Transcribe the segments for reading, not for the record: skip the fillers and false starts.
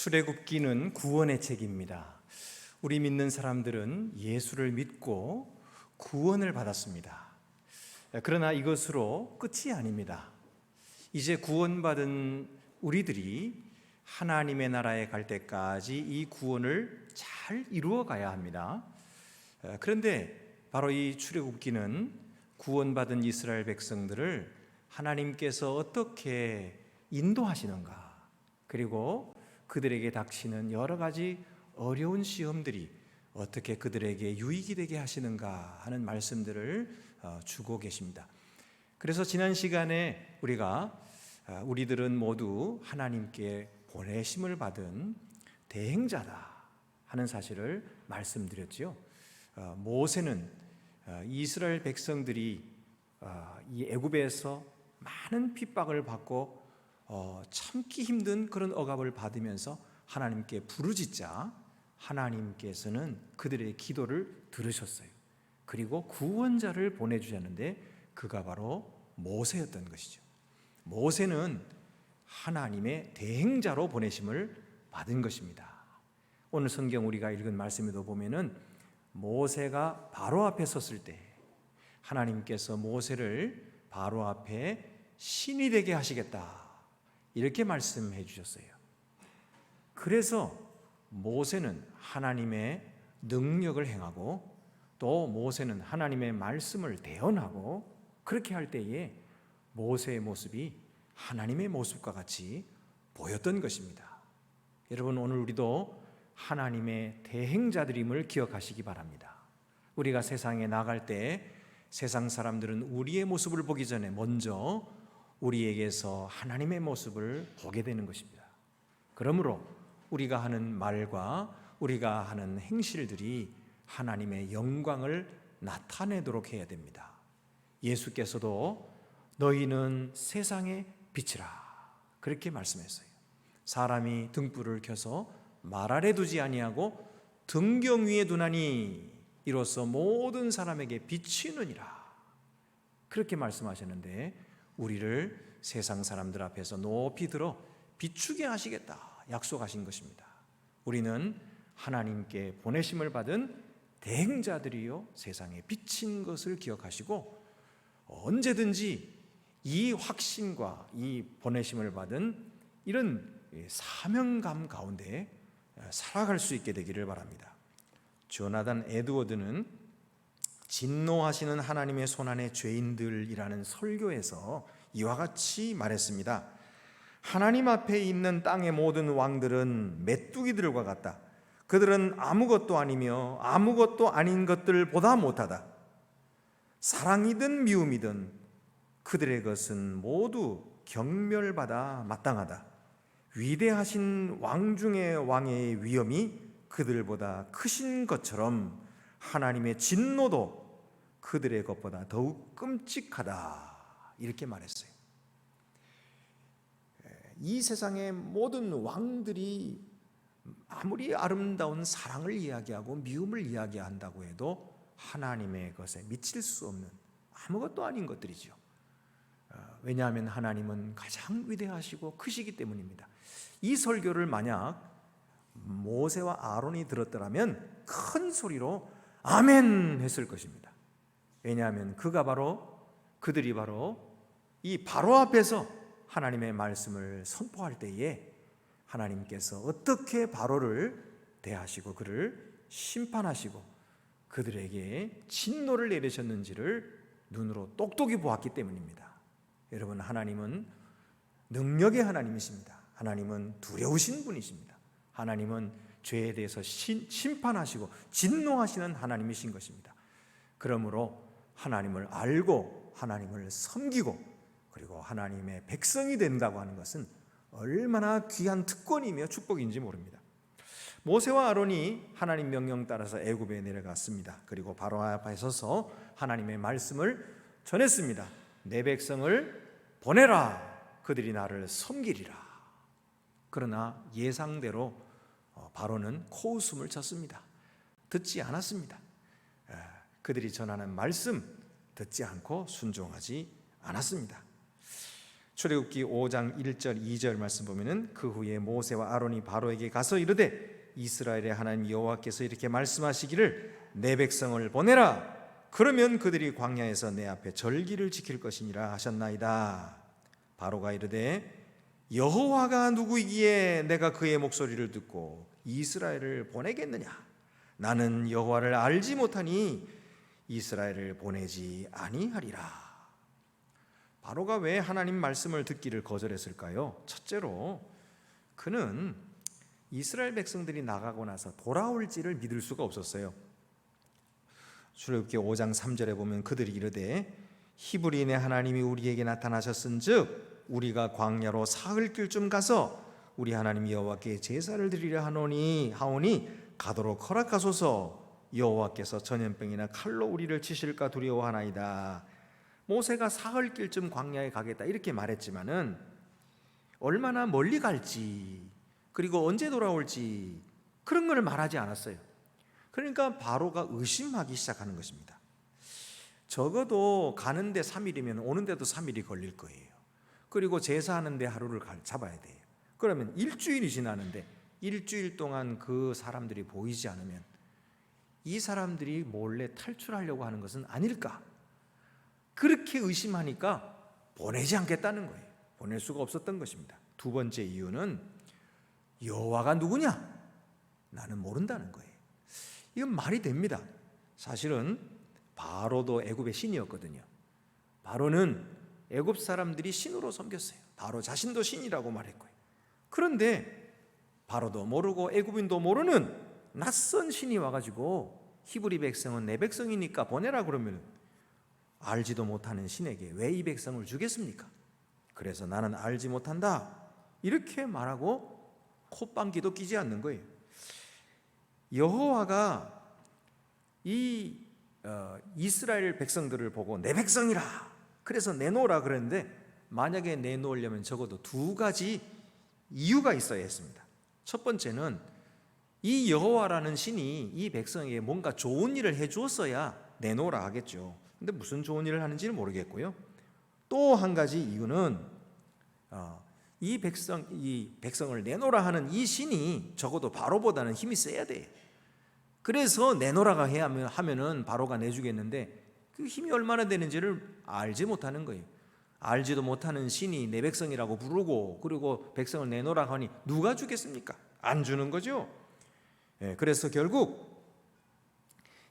출애굽기는 구원의 책입니다. 우리 믿는 사람들은 예수를 믿고 구원을 받았습니다. 그러나 이것으로 끝이 아닙니다. 이제 구원받은 우리들이 하나님의 나라에 갈 때까지 이 구원을 잘 이루어 가야 합니다. 그런데 바로 이 출애굽기는 구원받은 이스라엘 백성들을 하나님께서 어떻게 인도하시는가, 그리고 그들에게 닥치는 여러 가지 어려운 시험들이 어떻게 그들에게 유익이 되게 하시는가 하는 말씀들을 주고 계십니다. 그래서 지난 시간에 우리들은 모두 하나님께 보내심을 받은 대행자다 하는 사실을 말씀드렸지요. 모세는 이스라엘 백성들이 이 애굽에서 많은 핍박을 받고 참기 힘든 그런 억압을 받으면서 하나님께 부르짖자 하나님께서는 그들의 기도를 들으셨어요. 그리고 구원자를 보내주셨는데 그가 바로 모세였던 것이죠. 모세는 하나님의 대행자로 보내심을 받은 것입니다. 오늘 성경 우리가 읽은 말씀에도 보면은 모세가 바로 앞에 섰을 때 하나님께서 모세를 바로 앞에 신이 되게 하시겠다 이렇게 말씀해 주셨어요. 그래서 모세는 하나님의 능력을 행하고 또 모세는 하나님의 말씀을 대언하고 그렇게 할 때에 모세의 모습이 하나님의 모습과 같이 보였던 것입니다. 여러분, 오늘 우리도 하나님의 대행자들임을 기억하시기 바랍니다. 우리가 세상에 나갈 때 세상 사람들은 우리의 모습을 보기 전에 먼저 우리에게서 하나님의 모습을 보게 되는 것입니다. 그러므로 우리가 하는 말과 우리가 하는 행실들이 하나님의 영광을 나타내도록 해야 됩니다. 예수께서도 너희는 세상의 빛이라 그렇게 말씀했어요. 사람이 등불을 켜서 말 아래 두지 아니하고 등경 위에 두나니 이로써 모든 사람에게 비치느니라 그렇게 말씀하셨는데 우리를 세상 사람들 앞에서 높이 들어 비추게 하시겠다 약속하신 것입니다. 우리는 하나님께 보내심을 받은 대행자들이요 세상에 비친 것을 기억하시고 언제든지 이 확신과 이 보내심을 받은 이런 사명감 가운데 살아갈 수 있게 되기를 바랍니다. 조나단 에드워드는 진노하시는 하나님의 손안의 죄인들이라는 설교에서 이와 같이 말했습니다. 하나님 앞에 있는 땅의 모든 왕들은 메뚜기들과 같다. 그들은 아무것도 아니며 아무것도 아닌 것들보다 못하다. 사랑이든 미움이든 그들의 것은 모두 경멸받아 마땅하다. 위대하신 왕 중의 왕의 위엄이 그들보다 크신 것처럼 하나님의 진노도 그들의 것보다 더욱 끔찍하다 이렇게 말했어요. 이 세상의 모든 왕들이 아무리 아름다운 사랑을 이야기하고 미움을 이야기한다고 해도 하나님의 것에 미칠 수 없는 아무것도 아닌 것들이죠. 왜냐하면 하나님은 가장 위대하시고 크시기 때문입니다. 이 설교를 만약 모세와 아론이 들었더라면 큰 소리로 아멘 했을 것입니다. 왜냐하면 그들이 바로 이 바로 앞에서 하나님의 말씀을 선포할 때에 하나님께서 어떻게 바로를 대하시고 그를 심판하시고 그들에게 진노를 내리셨는지를 눈으로 똑똑히 보았기 때문입니다. 여러분, 하나님은 능력의 하나님이십니다. 하나님은 두려우신 분이십니다. 하나님은 죄에 대해서 심판하시고 진노하시는 하나님이신 것입니다. 그러므로 하나님을 알고 하나님을 섬기고 그리고 하나님의 백성이 된다고 하는 것은 얼마나 귀한 특권이며 축복인지 모릅니다. 모세와 아론이 하나님 명령 따라서 애굽에 내려갔습니다. 그리고 바로 앞에 서서 하나님의 말씀을 전했습니다. 내 백성을 보내라. 그들이 나를 섬기리라. 그러나 예상대로 바로는 코웃음을 쳤습니다. 듣지 않았습니다. 그들이 전하는 말씀 듣지 않고 순종하지 않았습니다. 출애굽기 5장 1절 2절 말씀 보면은 그 후에 모세와 아론이 바로에게 가서 이르되 이스라엘의 하나님 여호와께서 이렇게 말씀하시기를 내 백성을 보내라. 그러면 그들이 광야에서 내 앞에 절기를 지킬 것이니라 하셨나이다. 바로가 이르되 여호와가 누구이기에 내가 그의 목소리를 듣고 이스라엘을 보내겠느냐? 나는 여호와를 알지 못하니 이스라엘을 보내지 아니하리라. 바로가 왜 하나님 말씀을 듣기를 거절했을까요? 첫째로 그는 이스라엘 백성들이 나가고 나서 돌아올지를 믿을 수가 없었어요. 출애굽기 5장 3절에 보면 그들이 이르되 히브리인의 하나님이 우리에게 나타나셨은즉 우리가 광야로 사흘 길쯤 가서 우리 하나님 여호와께 제사를 드리려 하오니 가도록 허락하소서. 여호와께서 전염병이나 칼로 우리를 치실까 두려워하나이다. 모세가 사흘 길쯤 광야에 가겠다 이렇게 말했지만은 얼마나 멀리 갈지 그리고 언제 돌아올지 그런 걸 말하지 않았어요. 그러니까 바로가 의심하기 시작하는 것입니다. 적어도 가는데 3일이면 오는데도 3일이 걸릴 거예요. 그리고 제사하는데 하루를 잡아야 돼요. 그러면 일주일이 지나는데 일주일 동안 그 사람들이 보이지 않으면 이 사람들이 몰래 탈출하려고 하는 것은 아닐까? 그렇게 의심하니까 보내지 않겠다는 거예요. 보낼 수가 없었던 것입니다. 두 번째 이유는 여호와가 누구냐? 나는 모른다는 거예요. 이건 말이 됩니다. 사실은 바로도 애굽의 신이었거든요. 바로는 애굽 사람들이 신으로 섬겼어요. 바로 자신도 신이라고 말했고요. 그런데 바로도 모르고 애굽인도 모르는 낯선 신이 와가지고 히브리 백성은 내 백성이니까 보내라 그러면 알지도 못하는 신에게 왜 이 백성을 주겠습니까? 그래서 나는 알지 못한다 이렇게 말하고 콧방귀도 끼지 않는 거예요. 여호와가 이 이스라엘 백성들을 보고 내 백성이라 그래서 내놓으라 그랬는데 만약에 내놓으려면 적어도 두 가지 이유가 있어야 했습니다. 첫 번째는 이 여호와라는 신이 이 백성에게 뭔가 좋은 일을 해주었어야 내놓으라 하겠죠. 근데 무슨 좋은 일을 하는지는 모르겠고요. 또 한 가지 이유는 이 백성을 내놓으라 하는 이 신이 적어도 바로보다는 힘이 세야 돼. 그래서 내놓으라가 해야 하면은 바로가 내주겠는데 그 힘이 얼마나 되는지를 알지 못하는 거예요. 알지도 못하는 신이 내 백성이라고 부르고 그리고 백성을 내놓으라 하니 누가 주겠습니까? 안 주는 거죠. 그래서 결국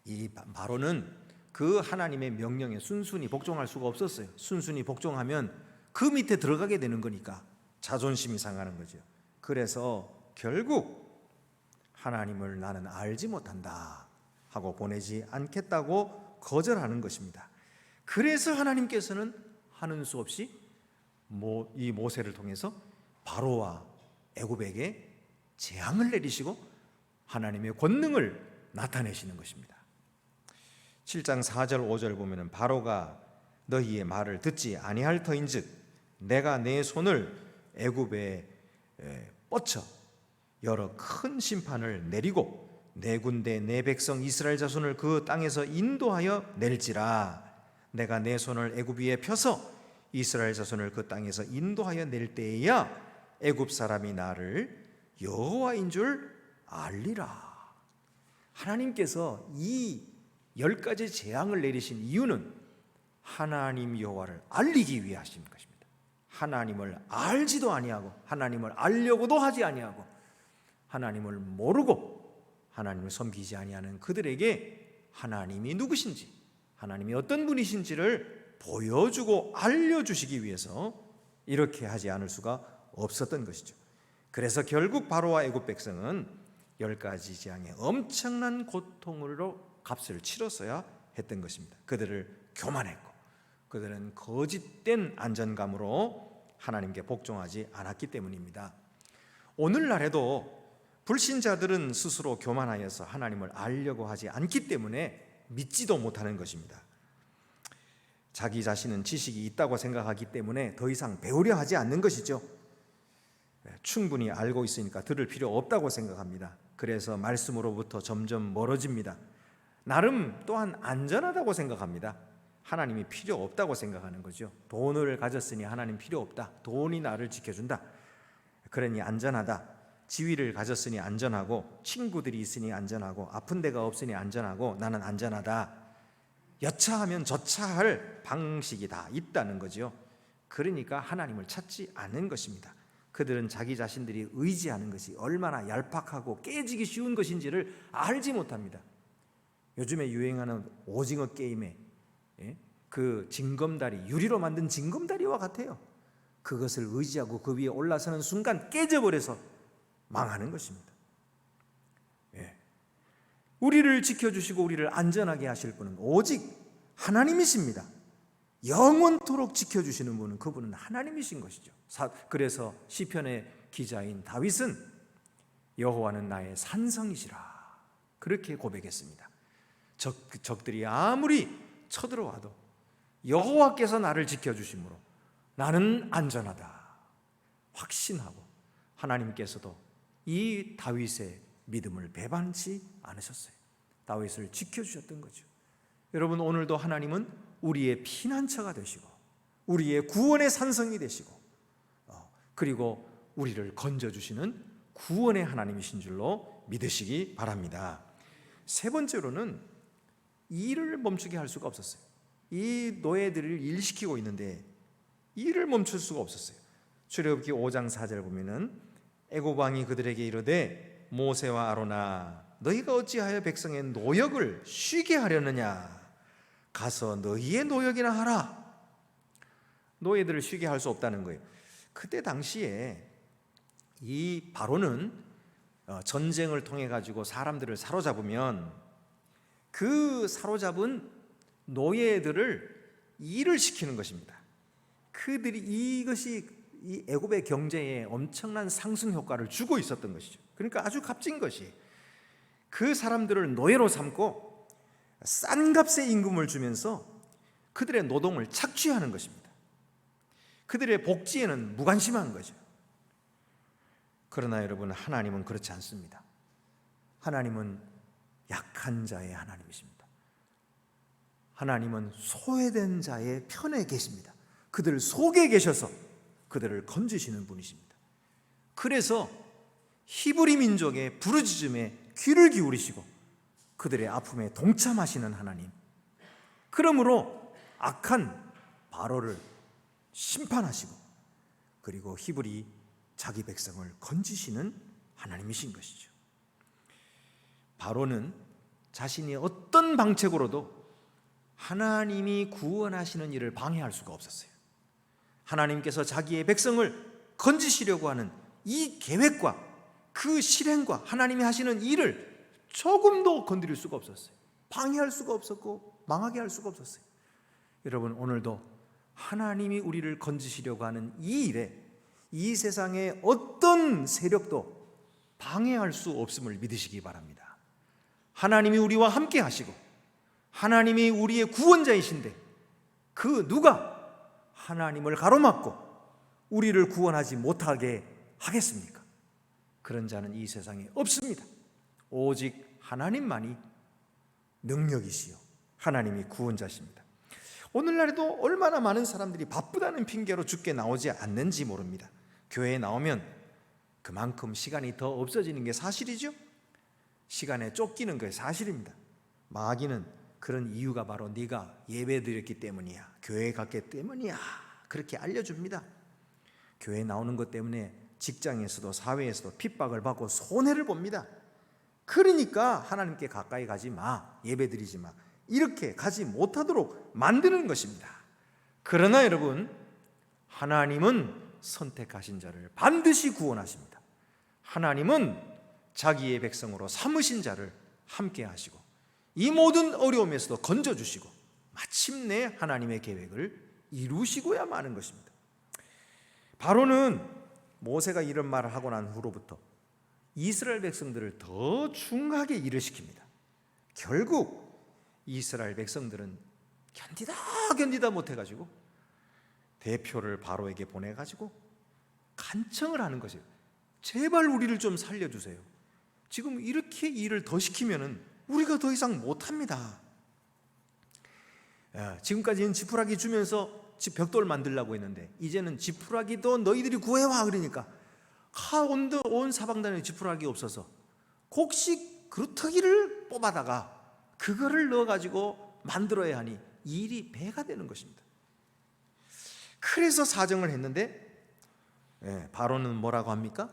이 바로는 그 하나님의 명령에 순순히 복종할 수가 없었어요. 순순히 복종하면 그 밑에 들어가게 되는 거니까 자존심이 상하는 거죠. 그래서 결국 하나님을 나는 알지 못한다 하고 보내지 않겠다고 거절하는 것입니다. 그래서 하나님께서는 하는 수 없이 이 모세를 통해서 바로와 애굽에게 재앙을 내리시고 하나님의 권능을 나타내시는 것입니다. 7장 4절 5절 보면은 바로가 너희의 말을 듣지 아니할 터인즉 내가 내 손을 애굽에 뻗쳐 여러 큰 심판을 내리고 내 군대 내 백성 이스라엘 자손을 그 땅에서 인도하여 낼지라. 내가 내 손을 애굽 위에 펴서 이스라엘 자손을 그 땅에서 인도하여 낼 때에야 애굽 사람이 나를 여호와인 줄 알리라. 하나님께서 이 10가지 재앙을 내리신 이유는 하나님 여호와를 알리기 위해 하신 것입니다. 하나님을 알지도 아니하고 하나님을 알려고도 하지 아니하고 하나님을 모르고 하나님을 섬기지 아니하는 그들에게 하나님이 누구신지 하나님이 어떤 분이신지를 보여주고 알려주시기 위해서 이렇게 하지 않을 수가 없었던 것이죠. 그래서 결국 바로와 애굽 백성은 10가지 재앙의 엄청난 고통으로 값을 치렀어야 했던 것입니다. 그들을 교만했고 그들은 거짓된 안전감으로 하나님께 복종하지 않았기 때문입니다. 오늘날에도 불신자들은 스스로 교만하여서 하나님을 알려고 하지 않기 때문에 믿지도 못하는 것입니다. 자기 자신은 지식이 있다고 생각하기 때문에 더 이상 배우려 하지 않는 것이죠. 충분히 알고 있으니까 들을 필요 없다고 생각합니다. 그래서 말씀으로부터 점점 멀어집니다. 나름 또한 안전하다고 생각합니다. 하나님이 필요 없다고 생각하는 거죠. 돈을 가졌으니 하나님 필요 없다. 돈이 나를 지켜준다. 그러니 안전하다. 지위를 가졌으니 안전하고, 친구들이 있으니 안전하고, 아픈 데가 없으니 안전하고, 나는 안전하다. 여차하면 저차할 방식이 다 있다는 거죠. 그러니까 하나님을 찾지 않는 것입니다. 그들은 자기 자신들이 의지하는 것이 얼마나 얄팍하고 깨지기 쉬운 것인지를 알지 못합니다. 요즘에 유행하는 오징어 게임에 그 징검다리, 유리로 만든 징검다리와 같아요. 그것을 의지하고 그 위에 올라서는 순간 깨져버려서 망하는 것입니다. 우리를 지켜주시고 우리를 안전하게 하실 분은 오직 하나님이십니다. 영원토록 지켜주시는 분은 그분은 하나님이신 것이죠. 그래서 시편의 기자인 다윗은 여호와는 나의 산성이시라 그렇게 고백했습니다. 적들이 아무리 쳐들어와도 여호와께서 나를 지켜주심으로 나는 안전하다 확신하고, 하나님께서도 이 다윗의 믿음을 배반치 않으셨어요. 다윗을 지켜주셨던 거죠. 여러분, 오늘도 하나님은 우리의 피난처가 되시고 우리의 구원의 산성이 되시고 그리고 우리를 건져주시는 구원의 하나님이신 줄로 믿으시기 바랍니다. 세 번째로는 일을 멈추게 할 수가 없었어요. 이 노예들을 일시키고 있는데 일을 멈출 수가 없었어요. 출애굽기 5장 4절 보면은 애굽 왕이 그들에게 이르되 모세와 아로나 너희가 어찌하여 백성의 노역을 쉬게 하려느냐, 가서 너희의 노역이나 하라. 노예들을 쉬게 할 수 없다는 거예요. 그때 당시에 이 바로는 전쟁을 통해 가지고 사람들을 사로잡으면 그 사로잡은 노예들을 일을 시키는 것입니다. 그들이 이것이 이 애굽의 경제에 엄청난 상승 효과를 주고 있었던 것이죠. 그러니까 아주 값진 것이, 그 사람들을 노예로 삼고 싼 값의 임금을 주면서 그들의 노동을 착취하는 것입니다. 그들의 복지에는 무관심한 거죠. 그러나 여러분, 하나님은 그렇지 않습니다. 하나님은 약한 자의 하나님이십니다. 하나님은 소외된 자의 편에 계십니다. 그들 속에 계셔서 그들을 건지시는 분이십니다. 그래서 히브리 민족의 부르짖음에 귀를 기울이시고 그들의 아픔에 동참하시는 하나님, 그러므로 악한 바로를 심판하시고 그리고 히브리 자기 백성을 건지시는 하나님이신 것이죠. 바로는 자신이 어떤 방책으로도 하나님이 구원하시는 일을 방해할 수가 없었어요. 하나님께서 자기의 백성을 건지시려고 하는 이 계획과 그 실행과 하나님이 하시는 일을 조금도 건드릴 수가 없었어요. 방해할 수가 없었고 망하게 할 수가 없었어요. 여러분, 오늘도 하나님이 우리를 건지시려고 하는 이 일에 이 세상의 어떤 세력도 방해할 수 없음을 믿으시기 바랍니다. 하나님이 우리와 함께 하시고 하나님이 우리의 구원자이신데 그 누가 하나님을 가로막고 우리를 구원하지 못하게 하겠습니까? 그런 자는 이 세상에 없습니다. 오직 하나님만이 능력이시요 하나님이 구원자십니다. 오늘날에도 얼마나 많은 사람들이 바쁘다는 핑계로 주께 나오지 않는지 모릅니다. 교회에 나오면 그만큼 시간이 더 없어지는 게 사실이죠. 시간에 쫓기는 게 사실입니다. 마귀는 그런 이유가 바로 네가 예배 드렸기 때문이야, 교회에 갔기 때문이야, 그렇게 알려줍니다. 교회에 나오는 것 때문에 직장에서도 사회에서도 핍박을 받고 손해를 봅니다. 그러니까 하나님께 가까이 가지 마, 예배 드리지 마, 이렇게 가지 못하도록 만드는 것입니다. 그러나 여러분, 하나님은 선택하신 자를 반드시 구원하십니다. 하나님은 자기의 백성으로 삼으신 자를 함께 하시고 이 모든 어려움에서도 건져주시고 마침내 하나님의 계획을 이루시고야 마는 것입니다. 바로는 모세가 이런 말을 하고 난 후로부터 이스라엘 백성들을 더 중하게 일을 시킵니다. 결국 이스라엘 백성들은 견디다 못해가지고 대표를 바로에게 보내가지고 간청을 하는 것이에요. 제발 우리를 좀 살려주세요. 지금 이렇게 일을 더 시키면은 우리가 더 이상 못합니다. 지금까지는 지푸라기 주면서 벽돌 만들려고 했는데 이제는 지푸라기도 너희들이 구해와 그러니까 온 사방단에 지푸라기 없어서 곡식 그루터기를 뽑아다가 그거를 넣어가지고 만들어야 하니 일이 배가 되는 것입니다. 그래서 사정을 했는데 바로는 뭐라고 합니까?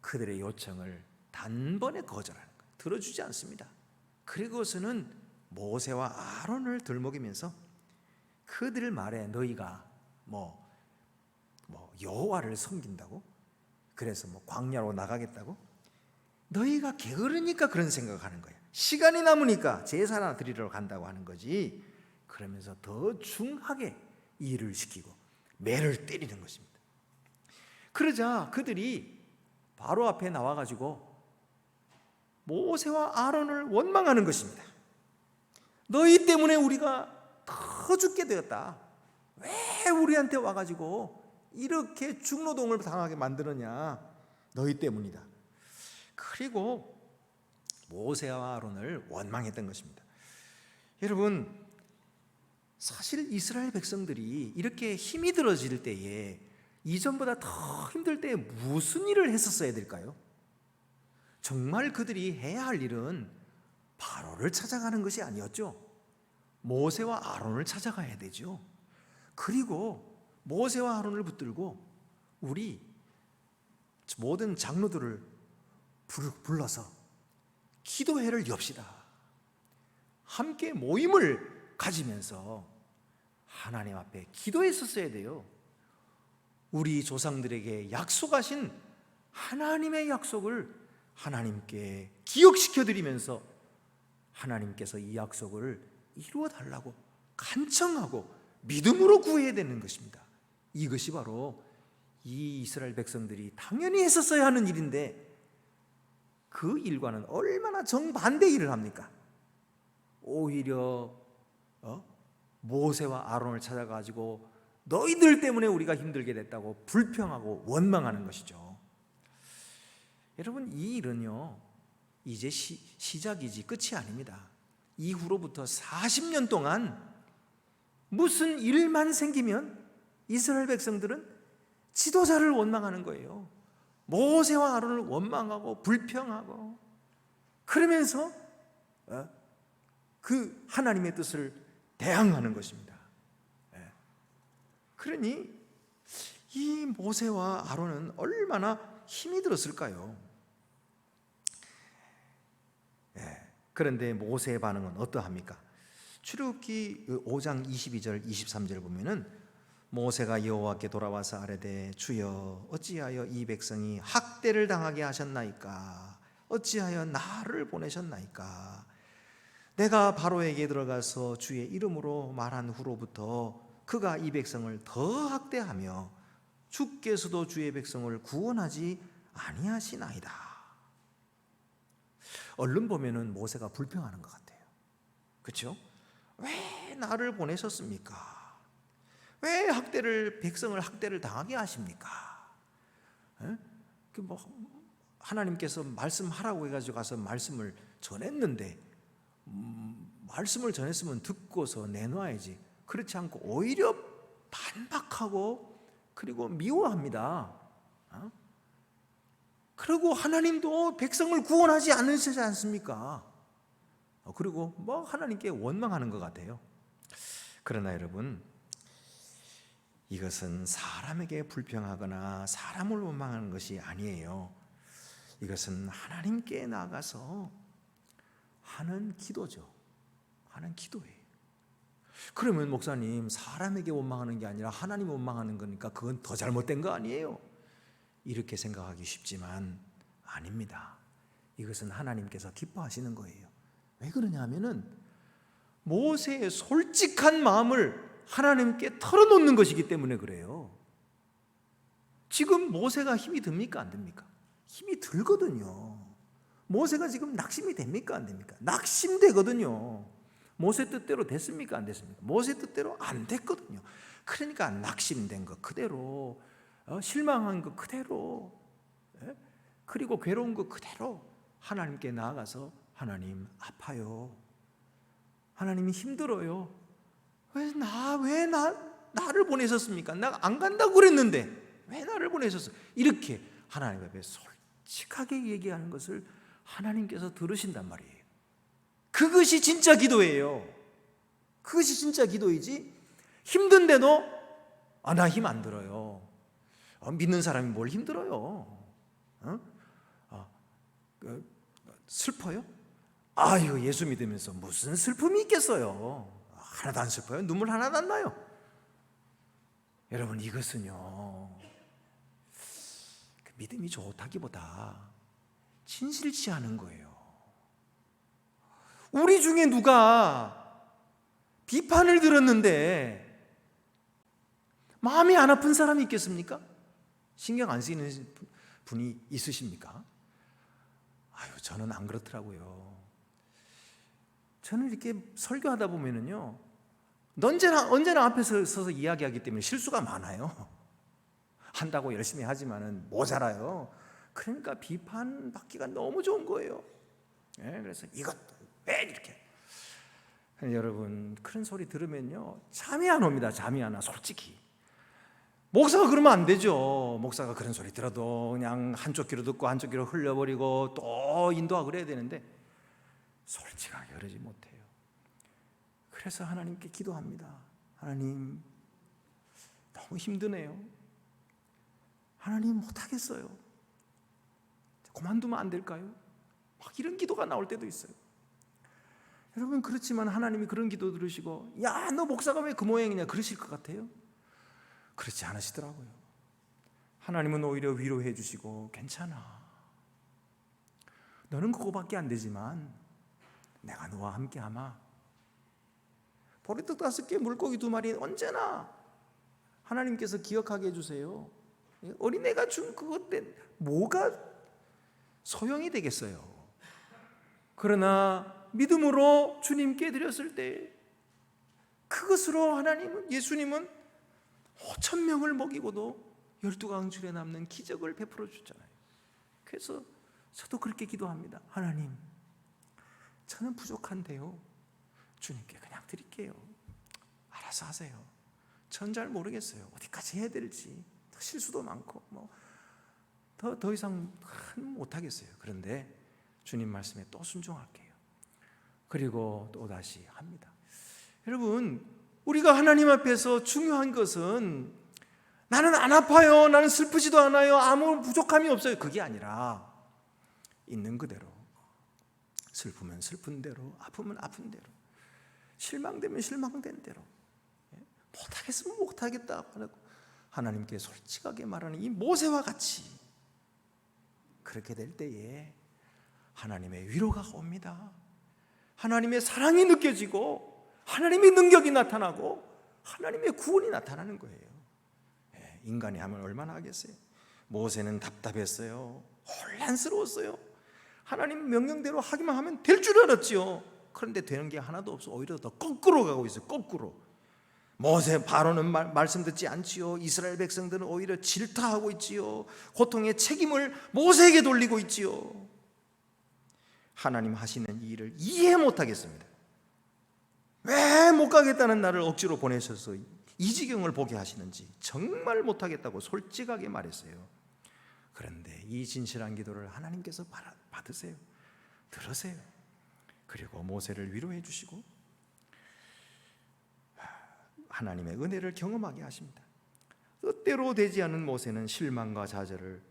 그들의 요청을 단번에 거절하는 거예요. 들어주지 않습니다. 그리고서는 모세와 아론을 들먹이면서 그들 말에 너희가 여호와를 섬긴다고? 그래서 광야로 나가겠다고? 너희가 게으르니까 그런 생각하는 거야. 시간이 남으니까 제사나 드리러 간다고 하는 거지. 그러면서 더 중하게 일을 시키고 매를 때리는 것입니다. 그러자 그들이 바로 앞에 나와가지고 모세와 아론을 원망하는 것입니다. 너희 때문에 우리가 더 죽게 되었다. 왜 우리한테 와가지고 이렇게 중노동을 당하게 만드느냐. 너희 때문이다. 그리고 모세와 아론을 원망했던 것입니다. 여러분, 사실 이스라엘 백성들이 이렇게 힘이 들어질 때에 이전보다 더 힘들 때에 무슨 일을 했었어야 될까요? 정말 그들이 해야 할 일은 바로를 찾아가는 것이 아니었죠. 모세와 아론을 찾아가야 되죠. 그리고 모세와 아론을 붙들고 우리 모든 장로들을 불러서 기도회를 엽시다. 함께 모임을 가지면서 하나님 앞에 기도했었어야 돼요. 우리 조상들에게 약속하신 하나님의 약속을 하나님께 기억시켜 드리면서 하나님께서 이 약속을 이루어 달라고 간청하고 믿음으로 구해야 되는 것입니다. 이것이 바로 이 이스라엘 백성들이 당연히 했었어야 하는 일인데 그 일과는 얼마나 정반대 일을 합니까? 오히려 모세와 아론을 찾아가지고 너희들 때문에 우리가 힘들게 됐다고 불평하고 원망하는 것이죠. 여러분, 이 일은요 이제 시작이지 끝이 아닙니다. 이후로부터 40년 동안 무슨 일만 생기면 이스라엘 백성들은 지도자를 원망하는 거예요. 모세와 아론을 원망하고 불평하고 그러면서 그 하나님의 뜻을 대항하는 것입니다. 그러니 이 모세와 아론은 얼마나 힘이 들었을까요? 그런데 모세의 반응은 어떠합니까? 출애굽기 5장 22절 23절 보면은 모세가 여호와께 돌아와서 아뢰되 주여 어찌하여 이 백성이 학대를 당하게 하셨나이까? 어찌하여 나를 보내셨나이까? 내가 바로에게 들어가서 주의 이름으로 말한 후로부터 그가 이 백성을 더 학대하며 주께서도 주의 백성을 구원하지 아니하시나이다. 얼른 보면은 모세가 불평하는 것 같아요. 그렇죠? 왜 나를 보내셨습니까? 왜 백성을 학대를 당하게 하십니까? 하나님께서 말씀하라고 해가지고 가서 말씀을 전했는데 말씀을 전했으면 듣고서 내놔야지. 그렇지 않고 오히려 반박하고 그리고 미워합니다. 그리고 하나님도 백성을 구원하지 않으시지 않습니까? 그리고 하나님께 원망하는 것 같아요. 그러나 여러분, 이것은 사람에게 불평하거나 사람을 원망하는 것이 아니에요. 이것은 하나님께 나가서 하는 기도죠. 하는 기도예요. 그러면 목사님, 사람에게 원망하는 게 아니라 하나님 원망하는 거니까 그건 더 잘못된 거 아니에요? 이렇게 생각하기 쉽지만 아닙니다. 이것은 하나님께서 기뻐하시는 거예요. 왜 그러냐 하면은 모세의 솔직한 마음을 하나님께 털어놓는 것이기 때문에 그래요. 지금 모세가 힘이 듭니까? 안 됩니까? 힘이 들거든요. 모세가 지금 낙심이 됩니까? 안 됩니까? 낙심되거든요. 모세 뜻대로 됐습니까? 안 됐습니까? 모세 뜻대로 안 됐거든요. 그러니까 낙심된 것 그대로, 실망한 것 그대로, 그리고 괴로운 것 그대로 하나님께 나아가서 하나님 아파요. 하나님이 힘들어요. 왜 나를 보내셨습니까? 나 안 간다고 그랬는데 왜 나를 보내셨어? 이렇게 하나님 앞에 솔직하게 얘기하는 것을 하나님께서 들으신단 말이에요. 그것이 진짜 기도예요. 그것이 진짜 기도이지, 힘든데도 나 힘 안 들어요. 믿는 사람이 뭘 힘들어요? 슬퍼요? 이거 예수 믿으면서 무슨 슬픔이 있겠어요? 하나도 안 슬퍼요. 눈물 하나도 안 나요. 여러분, 이것은요, 믿음이 좋다기보다 진실치 않은 거예요. 우리 중에 누가 비판을 들었는데 마음이 안 아픈 사람이 있겠습니까? 신경 안 쓰이는 분이 있으십니까? 저는 안 그렇더라고요. 저는 이렇게 설교하다 보면은요, 언제나 앞에 서서 이야기하기 때문에 실수가 많아요. 한다고 열심히 하지만은 모자라요. 그러니까 비판받기가 너무 좋은 거예요. 그래서 이것도 왜 이렇게. 여러분, 그런 소리 들으면요, 잠이 안 옵니다. 잠이 안 와, 솔직히. 목사가 그러면 안 되죠. 목사가 그런 소리 들어도 그냥 한쪽 귀로 듣고 한쪽 귀로 흘려버리고 또 인도하고 그래야 되는데 솔직하게 그러지 못해요. 그래서 하나님께 기도합니다. 하나님, 너무 힘드네요. 하나님, 못하겠어요. 그만두면 안 될까요? 막 이런 기도가 나올 때도 있어요. 여러분, 그렇지만 하나님이 그런 기도 들으시고 너 목사가 왜 그 모양이냐 그러실 것 같아요? 그렇지 않으시더라고요. 하나님은 오히려 위로해 주시고, 괜찮아, 너는 그거밖에 안 되지만 내가 너와 함께 하마. 보리떡 5개, 물고기 2마리 언제나 하나님께서 기억하게 해주세요. 어린애가 준 그것 때 뭐가 소용이 되겠어요? 그러나 믿음으로 주님께 드렸을 때 그것으로 예수님은 5,000명을 먹이고도 12강줄에 남는 기적을 베풀어 주잖아요. 그래서 저도 그렇게 기도합니다. 하나님, 저는 부족한데요, 주님께 그냥 드릴게요. 알아서 하세요. 전 잘 모르겠어요. 어디까지 해야 될지. 실수도 많고 더 이상 못하겠어요. 그런데 주님 말씀에 또 순종할게요. 그리고 또 다시 합니다. 여러분, 우리가 하나님 앞에서 중요한 것은 나는 안 아파요, 나는 슬프지도 않아요, 아무 부족함이 없어요, 그게 아니라 있는 그대로, 슬프면 슬픈 대로, 아프면 아픈 대로, 실망되면 실망된 대로, 못하겠으면 못하겠다 하나님께 솔직하게 말하는 이 모세와 같이 그렇게 될 때에 하나님의 위로가 옵니다. 하나님의 사랑이 느껴지고 하나님의 능력이 나타나고 하나님의 구원이 나타나는 거예요. 인간이 하면 얼마나 하겠어요? 모세는 답답했어요. 혼란스러웠어요. 하나님 명령대로 하기만 하면 될 줄 알았지요. 그런데 되는 게 하나도 없어. 오히려 더 거꾸로 가고 있어요. 거꾸로. 모세 바로는 말씀 듣지 않지요. 이스라엘 백성들은 오히려 질타하고 있지요. 고통의 책임을 모세에게 돌리고 있지요. 하나님 하시는 이 일을 이해 못하겠습니다. 왜 못 가겠다는 나를 억지로 보내셔서 이 지경을 보게 하시는지 정말 못하겠다고 솔직하게 말했어요. 그런데 이 진실한 기도를 하나님께서 받으세요. 들으세요. 그리고 모세를 위로해 주시고 하나님의 은혜를 경험하게 하십니다. 뜻대로 되지 않은 모세는 실망과 좌절을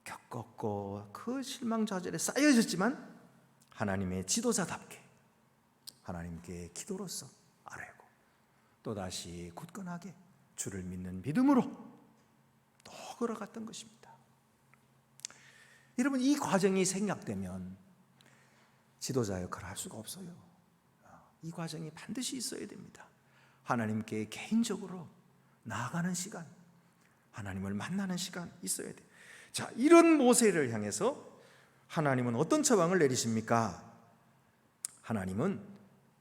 겪었고 그 실망 좌절에 쌓여졌지만 하나님의 지도자답게 하나님께 기도로서 아뢰고 또다시 굳건하게 주를 믿는 믿음으로 또 걸어갔던 것입니다. 여러분, 이 과정이 생략되면 지도자 역할을 할 수가 없어요. 이 과정이 반드시 있어야 됩니다. 하나님께 개인적으로 나아가는 시간, 하나님을 만나는 시간 있어야 돼요. 자, 이런 모세를 향해서 하나님은 어떤 처방을 내리십니까? 하나님은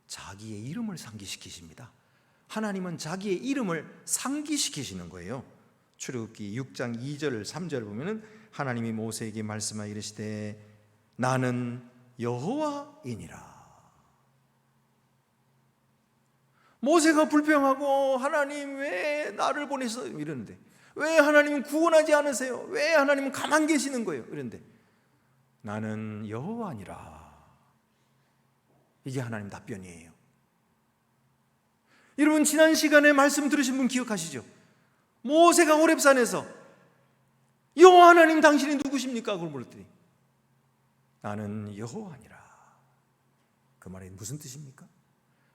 자기의 이름을 상기시키십니다. 하나님은 자기의 이름을 상기시키시는 거예요. 출애굽기 6장 2절 3절 보면은 하나님이 모세에게 말씀하여 이르시되 나는 여호와이니라. 모세가 불평하고 하나님 왜 나를 보내서 이러는데, 왜 하나님은 구원하지 않으세요? 왜 하나님은 가만 계시는 거예요? 이런데 나는 여호와니라. 이게 하나님 답변이에요. 여러분, 지난 시간에 말씀 들으신 분 기억하시죠? 모세가 호렙산에서 여호와 하나님 당신이 누구십니까? 그걸 물었더니 나는 여호와니라. 그 말이 무슨 뜻입니까?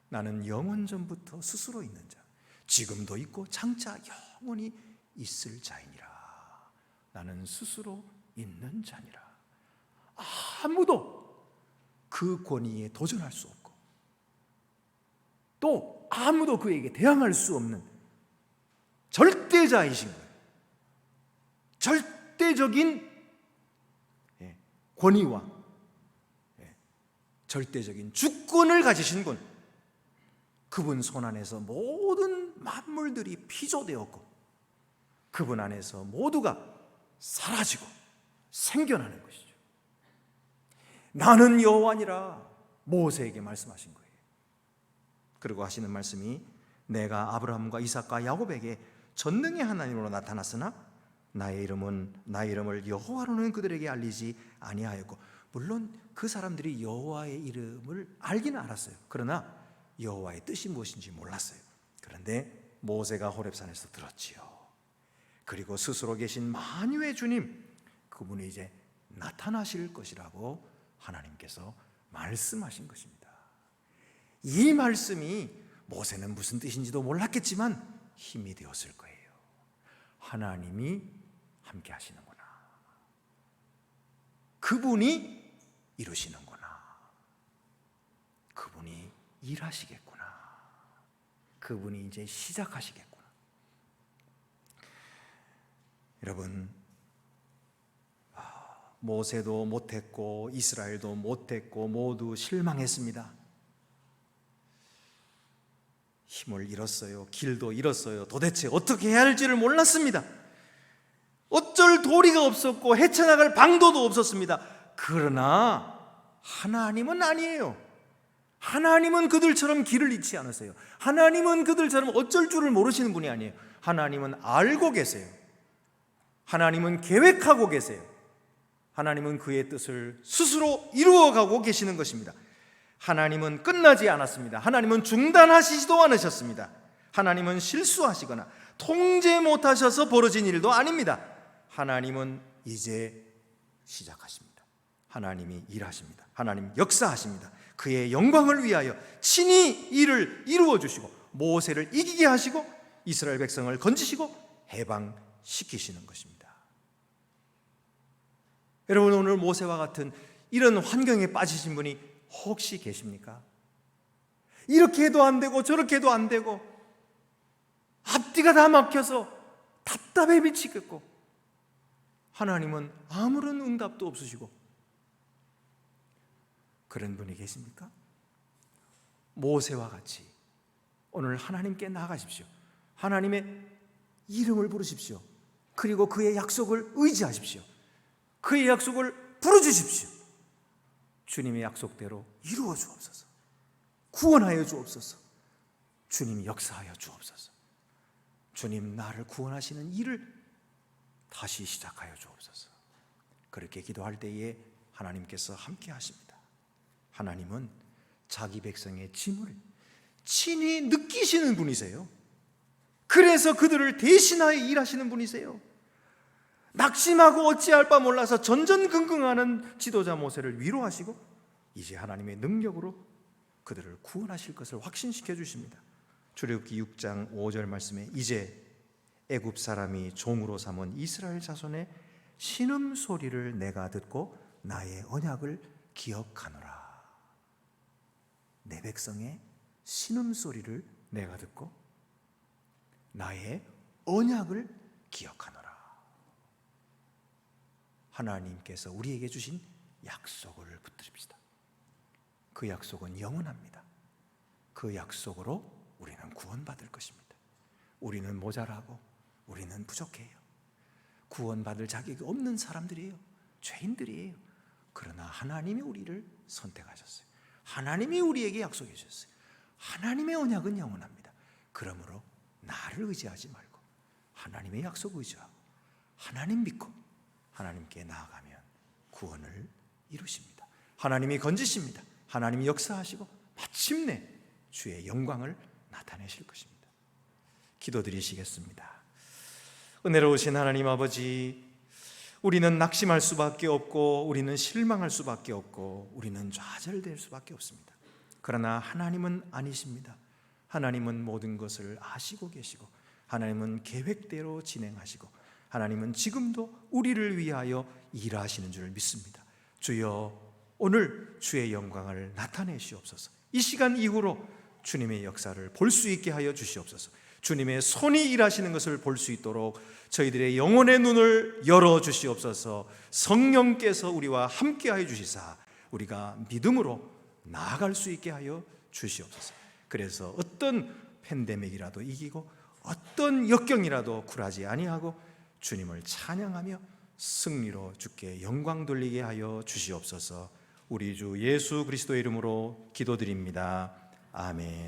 나는 영원전부터 스스로 있는 자, 지금도 있고 장차 영원히 있을 자이니라. 나는 스스로 있는 자니라. 아무도 그 권위에 도전할 수 없고 또 아무도 그에게 대항할 수 없는 절대자이신 거예요. 절대적인 권위와 절대적인 주권을 가지신 분, 그분 손 안에서 모든 만물들이 피조되었고 그분 안에서 모두가 사라지고 생겨나는 것이죠. 나는 여호와니라 모세에게 말씀하신 거예요. 그리고 하시는 말씀이 내가 아브라함과 이삭과 야곱에게 전능의 하나님으로 나타났으나 나의 이름을 여호와로는 그들에게 알리지 아니하였고, 물론 그 사람들이 여호와의 이름을 알기는 알았어요. 그러나 여호와의 뜻이 무엇인지 몰랐어요. 그런데 모세가 호렙산에서 들었지요. 그리고 스스로 계신 만유의 주님, 그분이 이제 나타나실 것이라고 하나님께서 말씀하신 것입니다. 이 말씀이 모세는 무슨 뜻인지도 몰랐겠지만 힘이 되었을 거예요. 하나님이 함께 하시는구나, 그분이 이루시는구나, 그분이 일하시겠구나, 그분이 이제 시작하시겠구나. 여러분, 모세도 못했고 이스라엘도 못했고 모두 실망했습니다. 힘을 잃었어요. 길도 잃었어요. 도대체 어떻게 해야 할지를 몰랐습니다. 어쩔 도리가 없었고 헤쳐나갈 방도도 없었습니다. 그러나 하나님은 아니에요. 하나님은 그들처럼 길을 잃지 않으세요. 하나님은 그들처럼 어쩔 줄을 모르시는 분이 아니에요. 하나님은 알고 계세요. 하나님은 계획하고 계세요. 하나님은 그의 뜻을 스스로 이루어가고 계시는 것입니다. 하나님은 끝나지 않았습니다. 하나님은 중단하시지도 않으셨습니다. 하나님은 실수하시거나 통제 못하셔서 벌어진 일도 아닙니다. 하나님은 이제 시작하십니다. 하나님이 일하십니다. 하나님 역사하십니다. 그의 영광을 위하여 친히 일을 이루어 주시고 모세를 이기게 하시고 이스라엘 백성을 건지시고 해방시키시는 것입니다. 여러분, 오늘 모세와 같은 이런 환경에 빠지신 분이 혹시 계십니까? 이렇게 해도 안 되고 저렇게 해도 안 되고 앞뒤가 다 막혀서 답답해 미치겠고 하나님은 아무런 응답도 없으시고 그런 분이 계십니까? 모세와 같이 오늘 하나님께 나아가십시오. 하나님의 이름을 부르십시오. 그리고 그의 약속을 의지하십시오. 그의 약속을 부르주십시오. 주님의 약속대로 이루어 주옵소서. 구원하여 주옵소서. 주님이 역사하여 주옵소서. 주님, 나를 구원하시는 일을 다시 시작하여 주옵소서. 그렇게 기도할 때에 하나님께서 함께 하십니다. 하나님은 자기 백성의 짐을 친히 느끼시는 분이세요. 그래서 그들을 대신하여 일하시는 분이세요. 낙심하고 어찌할 바 몰라서 전전긍긍하는 지도자 모세를 위로하시고 이제 하나님의 능력으로 그들을 구원하실 것을 확신시켜 주십니다. 출애굽기 6장 5절 말씀에 이제 애굽 사람이 종으로 삼은 이스라엘 자손의 신음소리를 내가 듣고 나의 언약을 기억하노라. 내 백성의 신음소리를 내가 듣고 나의 언약을 기억하노라. 하나님께서 우리에게 주신 약속을 붙듭시다. 그 약속은 영원합니다. 그 약속으로 우리는 구원받을 것입니다. 우리는 모자라고 우리는 부족해요. 구원받을 자격이 없는 사람들이에요. 죄인들이에요. 그러나 하나님이 우리를 선택하셨어요. 하나님이 우리에게 약속해 주셨어요. 하나님의 언약은 영원합니다. 그러므로 나를 의지하지 말고 하나님의 약속 의지하고 하나님 믿고 하나님께 나아가면 구원을 이루십니다. 하나님이 건지십니다. 하나님이 역사하시고 마침내 주의 영광을 나타내실 것입니다. 기도드리시겠습니다. 은혜로우신 하나님 아버지, 우리는 낙심할 수밖에 없고 우리는 실망할 수밖에 없고 우리는 좌절될 수밖에 없습니다. 그러나 하나님은 아니십니다. 하나님은 모든 것을 아시고 계시고 하나님은 계획대로 진행하시고 하나님은 지금도 우리를 위하여 일하시는 줄 믿습니다. 주여, 오늘 주의 영광을 나타내시옵소서. 이 시간 이후로 주님의 역사를 볼 수 있게 하여 주시옵소서. 주님의 손이 일하시는 것을 볼 수 있도록 저희들의 영혼의 눈을 열어 주시옵소서. 성령께서 우리와 함께하여 주시사 우리가 믿음으로 나아갈 수 있게 하여 주시옵소서. 그래서 어떤 팬데믹이라도 이기고 어떤 역경이라도 굴하지 아니하고 주님을 찬양하며 승리로 주께 영광 돌리게 하여 주시옵소서. 우리 주 예수 그리스도의 이름으로 기도드립니다. 아멘.